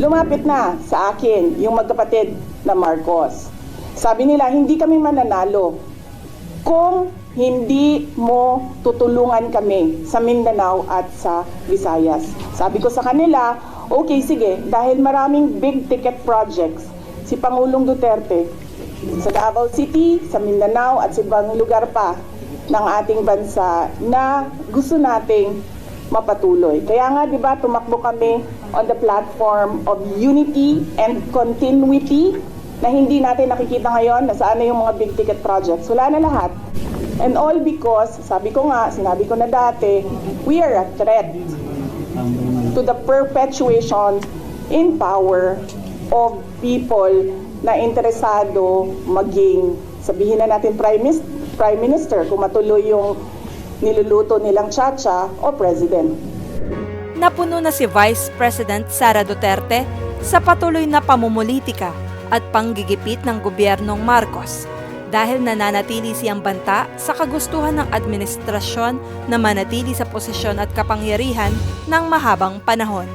lumapit na sa akin yung magkapatid na Marcos. Sabi nila, hindi kami mananalo kung hindi mo tutulungan kami sa Mindanao at sa Visayas. Sabi ko sa kanila, okay, sige, dahil maraming big ticket projects si Pangulong Duterte sa Davao City, sa Mindanao at sa ibang lugar pa ng ating bansa na gusto nating mapatuloy. Kaya nga, di ba, tumakbo kami on the platform of unity and continuity na hindi natin nakikita ngayon na saan na yung mga big ticket projects. Wala na lahat. And all because, sabi ko nga, sinabi ko na dati, we are a threat to the perpetuation in power of people na interesado maging, sabihin na natin Prime Minister, kung matuloy yung niluluto nilang tsa-tsa o President. Napuno na si Vice President Sara Duterte sa patuloy na pamumulitika at panggigipit ng gobyernong Marcos dahil nananatili siyang banta sa kagustuhan ng administrasyon na manatili sa posisyon at kapangyarihan ng mahabang panahon.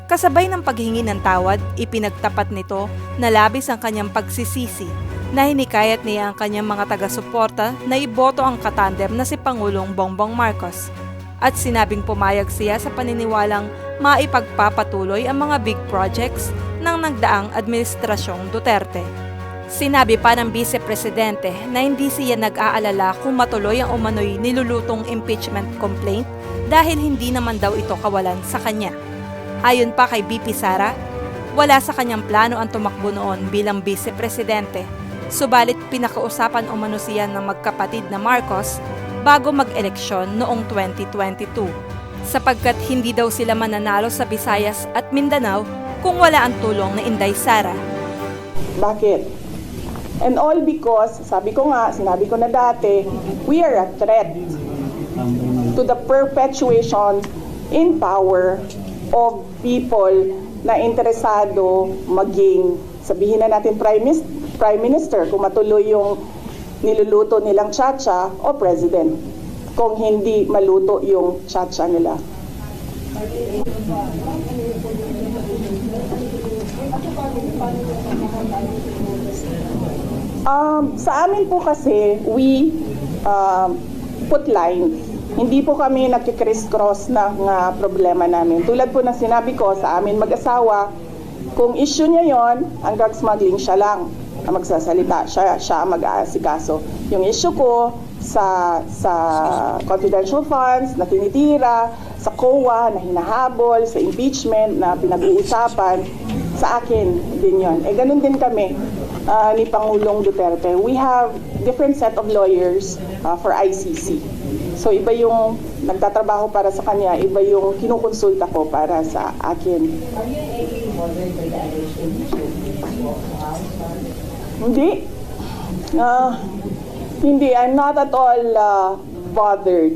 Kasabay ng paghingi ng tawad, ipinagtapat nito na labis ang kanyang pagsisisi na hinikayat niya ang kanyang mga taga-suporta na iboto ang katandem na si Pangulong Bongbong Marcos at sinabing pumayag siya sa paniniwalang maipagpapatuloy ang mga big projects ng nagdaang administrasyong Duterte. Sinabi pa ng Vice Presidente na hindi siya nag-aalala kung matuloy ang umano'y nilulutong impeachment complaint dahil hindi naman daw ito kawalan sa kanya. Ayon pa kay VP Sara, wala sa kanyang plano ang tumakbo noon bilang Vice Presidente, subalit pinakausapan umano siya ng magkapatid na Marcos bago mag-eleksyon noong 2022, sapagkat hindi daw sila mananalo sa Visayas at Mindanao kung wala ang tulong na Inday Sara. Bakit? And all because, sabi ko nga, sinabi ko na dati, we are a threat to the perpetuation in power of people na interesado maging, sabihin na natin Prime Minister, kung matuloy yung niluluto nilang tsa-tsa o President, kung hindi maluto yung tsa-tsa nila. Sa amin po kasi, we put lines. Hindi po kami nagkikriss-cross ng problema namin. Tulad po ng sinabi ko sa amin mag-asawa, kung issue niya yon, ang drug smuggling, siya lang ang magsasalita, siya ang mag-aasikaso. Yung issue ko sa confidential funds na tinitira, sa COA na hinahabol, sa impeachment na pinag-uusapan, sa akin din yon. Ganun din kami ni Pangulong Duterte. We have different set of lawyers for ICC. So iba yung nagtatrabaho para sa kanya, iba yung kinukonsulta ko para sa akin. Are you bothered by the allegation? Hindi. Hindi. I'm not at all bothered.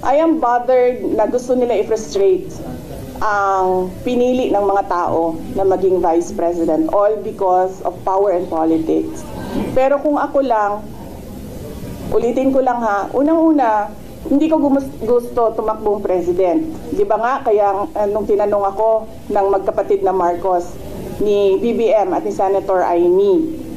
I am bothered na gusto nila i-frustrate ang pinili ng mga tao na maging Vice President, all because of power and politics. Pero kung ako lang, ulitin ko lang ha, unang-una, hindi ko gusto tumakbong President. Di ba nga, kaya nung tinanong ako ng magkapatid na Marcos, ni BBM at ni Senator Aimee,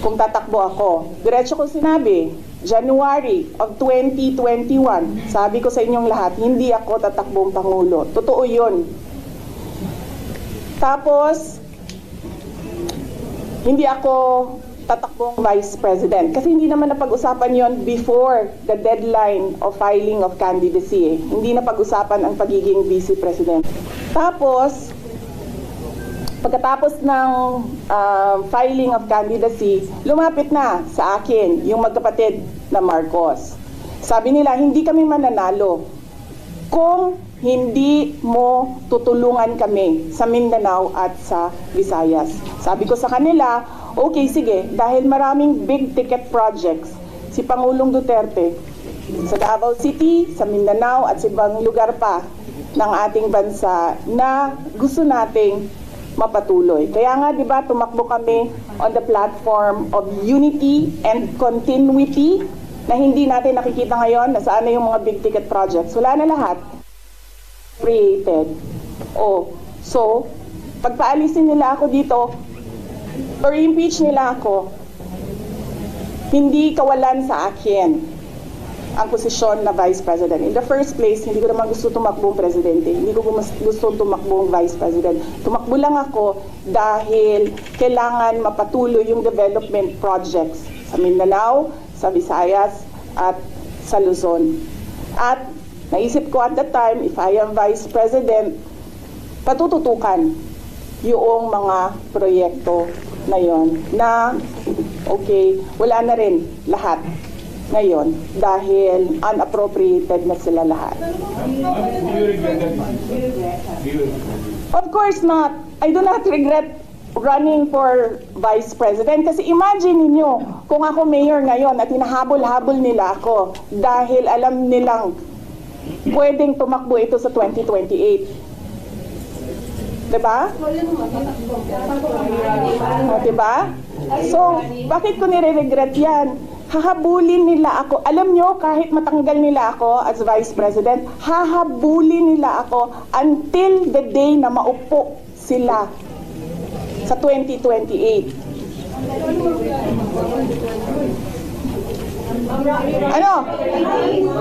kung tatakbo ako, diretso ko sinabi, January of 2021, sabi ko sa inyong lahat, hindi ako tatakbong Pangulo. Totoo yun. Tapos, hindi ako tatakbong Vice President. Kasi hindi naman napag-usapan yon before the deadline of filing of candidacy. Hindi napag-usapan ang pagiging Vice President. Tapos, pagkatapos ng filing of candidacy, lumapit na sa akin yung magkapatid na Marcos. Sabi nila, hindi kami mananalo kung hindi mo tutulungan kami sa Mindanao at sa Visayas. Sabi ko sa kanila, okay, sige, dahil maraming big ticket projects si Pangulong Duterte sa Davao City, sa Mindanao at sa ibang lugar pa ng ating bansa na gusto nating mapatuloy. Kaya nga, di ba, tumakbo kami on the platform of unity and continuity na hindi natin nakikita ngayon na saan na yung mga big ticket projects. Wala na lahat. Created. So, pagpaalisin nila ako dito, or impeach nila ako, hindi kawalan sa akin ang posisyon na Vice President. In the first place, hindi ko naman gusto tumakbong Presidente. Hindi ko gusto tumakbong Vice President. Tumakbo lang ako dahil kailangan mapatuloy yung development projects sa Mindanao, sa Visayas, at sa Luzon. At naisip ko at that time, if I am Vice President, patututukan yung mga proyekto na yon na okay, wala na rin lahat ngayon dahil unappropriated na sila lahat. Of course not. I do not regret running for Vice President kasi imagine niyo kung ako mayor ngayon at hinahabol-habol nila ako dahil alam nilang pwedeng tumakbo ito sa 2028. Diba? O, diba? So, bakit ko nire-regret yan? Hahabulin nila ako. Alam nyo, kahit matanggal nila ako as Vice President, hahabulin nila ako until the day na maupo sila sa 2028. Ano?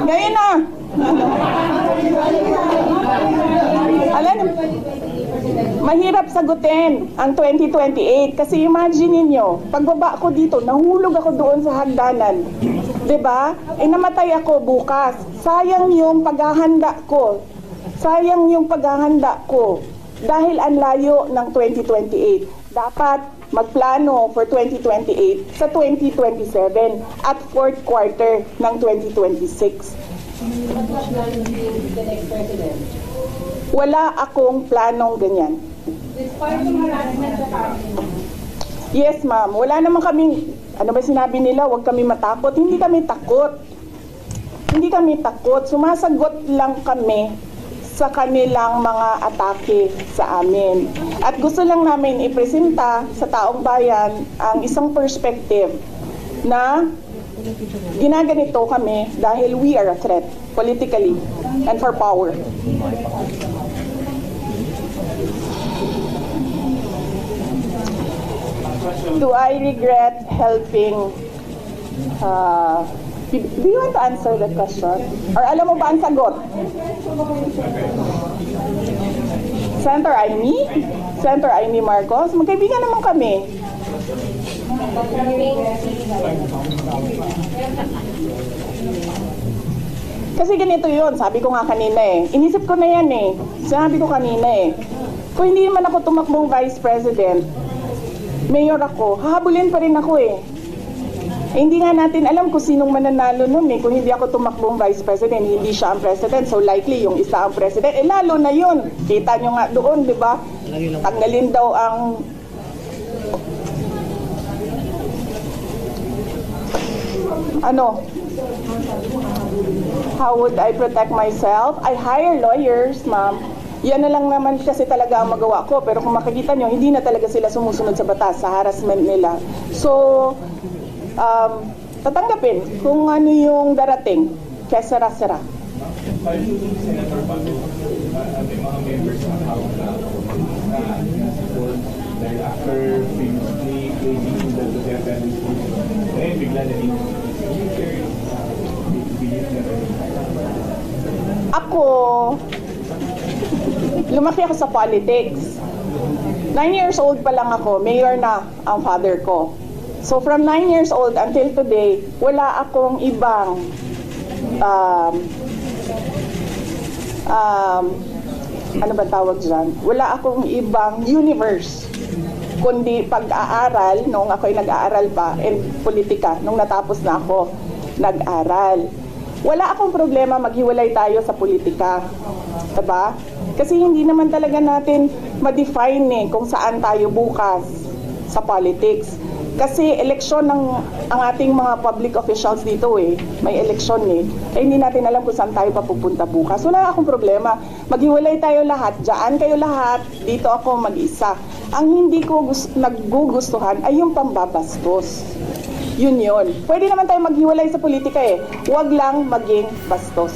Ngayon na. Alam, mahirap sagutin ang 2028 kasi imagine niyo, pagbaba ko dito, nahulog ako doon sa hagdanan. 'Di ba? Eh namatay ako bukas. Sayang yung paghahanda ko. Sayang yung paghahanda ko dahil ang layo ng 2028. Dapat magplano for 2028 sa 2027 at fourth quarter ng 2026. What was the next president? Wala akong planong ganyan. Despite ng harassment sa family. Yes, ma'am. Wala naman kaming, ano ba sinabi nila, huwag kami matakot. Hindi kami takot. Hindi kami takot. Sumasagot lang kami sa kanilang mga atake sa amin. At gusto lang namin ipresenta sa taong bayan ang isang perspective na ginaganito kami dahil we are a threat politically and for power. Do I regret helping? Do you want to answer that question? Or alam mo ba ang sagot? Senator Amy? Senator Amy Marcos? Magkaibigan naman kami. Kasi ganito yun, sabi ko nga kanina eh. Inisip ko na yan eh. Sinabi ko kanina eh. Kung hindi naman ako tumakbong Vice President, mayor ako, hahabulin pa rin ako eh. Hindi nga natin alam kung sinong mananalo nun eh. Kung hindi ako tumakbong Vice President, hindi siya ang President. So likely yung isa ang President. Eh lalo na yun. Kita nyo nga doon, di ba? Tanggalin daw ang... Ano? How would I protect myself? I hire lawyers, ma'am. Yan na lang naman kasi talaga ang magawa ko. Pero kung makikita nyo, hindi na talaga sila sumusunod sa batas, sa harassment nila. So, tatanggapin kung ano yung darating. Kaya sera-sera. Senator Bato, ating mga members ng House na dahil after famously claiming the Duterte administration, eh bigla na rin Ako, lumaki ako sa politics. 9 years old pa lang ako, mayor na ang father ko. So from 9 years old until today, wala akong ibang ano ba tawag dyan? Wala akong ibang universe kundi pag-aaral nung ako'y nag-aaral pa and politika nung natapos na ako nag-aral. Wala akong problema maghiwalay tayo sa politika. Diba? Kasi hindi naman talaga natin ma-define kung saan tayo bukas sa politics. Kasi eleksyon ng ang ating mga public officials dito eh. May eleksyon eh. Eh hindi natin alam kung saan tayo papupunta bukas. Wala akong problema. Maghiwalay tayo lahat. Diyan kayo lahat. Dito ako mag-isa. Ang hindi ko nagugustuhan ay yung pambabastos. Yun. Pwede naman tayo maghiwalay sa politika eh. Huwag lang maging bastos.